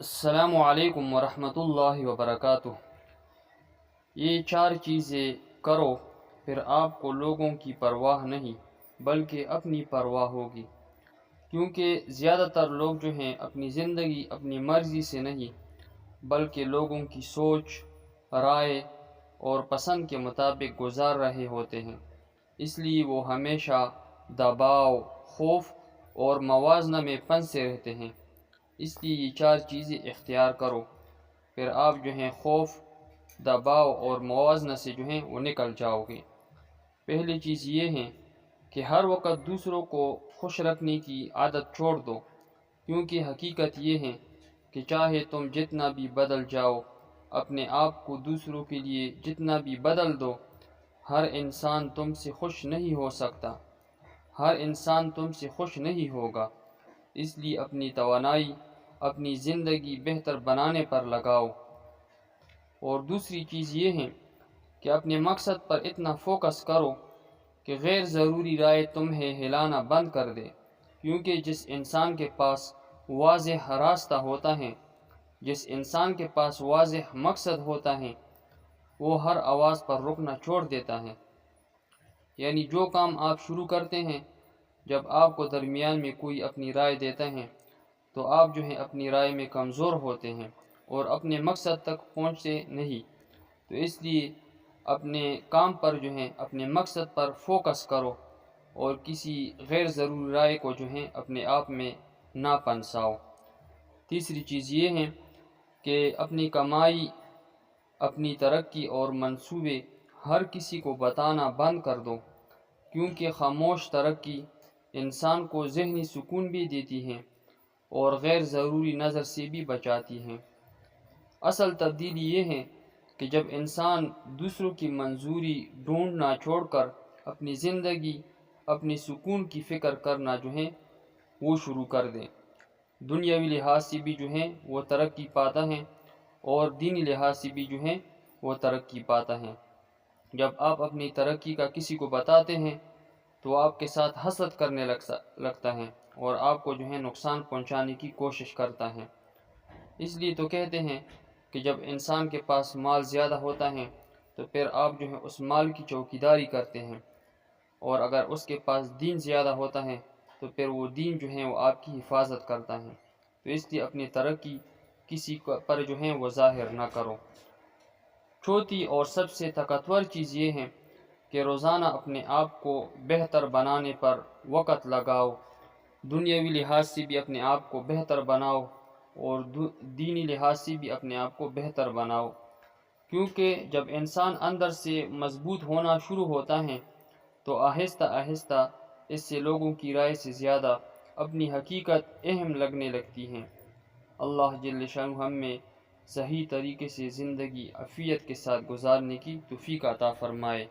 السلام علیکم ورحمۃ اللہ وبرکاتہ۔ یہ 4 چیزیں کرو، پھر آپ کو لوگوں کی پرواہ نہیں بلکہ اپنی پرواہ ہوگی، کیونکہ زیادہ تر لوگ جو ہیں اپنی زندگی اپنی مرضی سے نہیں بلکہ لوگوں کی سوچ، رائے اور پسند کے مطابق گزار رہے ہوتے ہیں، اس لیے وہ ہمیشہ دباؤ، خوف اور موازنہ میں پھنسے رہتے ہیں۔ اس لیے یہ 4 چیزیں اختیار کرو، پھر آپ جو ہیں خوف، دباؤ اور موازنہ سے جو ہیں وہ نکل جاؤ گے۔ پہلی چیز یہ ہے کہ ہر وقت دوسروں کو خوش رکھنے کی عادت چھوڑ دو، کیونکہ حقیقت یہ ہے کہ چاہے تم جتنا بھی بدل جاؤ، اپنے آپ کو دوسروں کے لیے جتنا بھی بدل دو، ہر انسان تم سے خوش نہیں ہو سکتا، ہر انسان تم سے خوش نہیں ہوگا۔ اس لیے اپنی توانائی، اپنی زندگی بہتر بنانے پر لگاؤ۔ اور دوسری چیز یہ ہے کہ اپنے مقصد پر اتنا فوکس کرو کہ غیر ضروری رائے تمہیں ہلانا بند کر دے، کیونکہ جس انسان کے پاس واضح راستہ ہوتا ہے، جس انسان کے پاس واضح مقصد ہوتا ہے، وہ ہر آواز پر رکنا چھوڑ دیتا ہے۔ یعنی جو کام آپ شروع کرتے ہیں، جب آپ کو درمیان میں کوئی اپنی رائے دیتا ہے تو آپ جو ہیں اپنی رائے میں کمزور ہوتے ہیں اور اپنے مقصد تک پہنچتے نہیں۔ تو اس لیے اپنے کام پر جو ہیں اپنے مقصد پر فوکس کرو اور کسی غیر ضروری رائے کو جو ہیں اپنے آپ میں نہ پنساؤ۔ تیسری چیز یہ ہے کہ اپنی کمائی، اپنی ترقی اور منصوبے ہر کسی کو بتانا بند کر دو، کیونکہ خاموش ترقی انسان کو ذہنی سکون بھی دیتی ہے اور غیر ضروری نظر سے بھی بچاتی ہے۔ اصل تبدیلی یہ ہے کہ جب انسان دوسروں کی منظوری ڈھونڈنا چھوڑ کر اپنی زندگی، اپنی سکون کی فکر کرنا جو ہے وہ شروع کر دے، دنیاوی لحاظ سے بھی جو ہے وہ ترقی پاتا ہے اور دینی لحاظ سے بھی جو ہے وہ ترقی پاتا ہے۔ جب آپ اپنی ترقی کا کسی کو بتاتے ہیں تو آپ کے ساتھ حسد کرنے لگتا ہے اور آپ کو جو ہے نقصان پہنچانے کی کوشش کرتا ہے۔ اس لیے تو کہتے ہیں کہ جب انسان کے پاس مال زیادہ ہوتا ہے تو پھر آپ جو ہے اس مال کی چوکیداری کرتے ہیں، اور اگر اس کے پاس دین زیادہ ہوتا ہے تو پھر وہ دین جو ہے وہ آپ کی حفاظت کرتا ہے۔ تو اس لیے اپنی ترقی کسی پر جو ہے وہ ظاہر نہ کرو۔ چوتھی اور سب سے طاقتور چیز یہ ہے کہ روزانہ اپنے آپ کو بہتر بنانے پر وقت لگاؤ، دنیاوی لحاظ سے بھی اپنے آپ کو بہتر بناؤ اور دینی لحاظ سے بھی اپنے آپ کو بہتر بناؤ، کیونکہ جب انسان اندر سے مضبوط ہونا شروع ہوتا ہے تو آہستہ آہستہ اس سے لوگوں کی رائے سے زیادہ اپنی حقیقت اہم لگنے لگتی ہے۔ اللہ جل شانہ ہم میں صحیح طریقے سے زندگی عافیت کے ساتھ گزارنے کی توفیق عطا فرمائے۔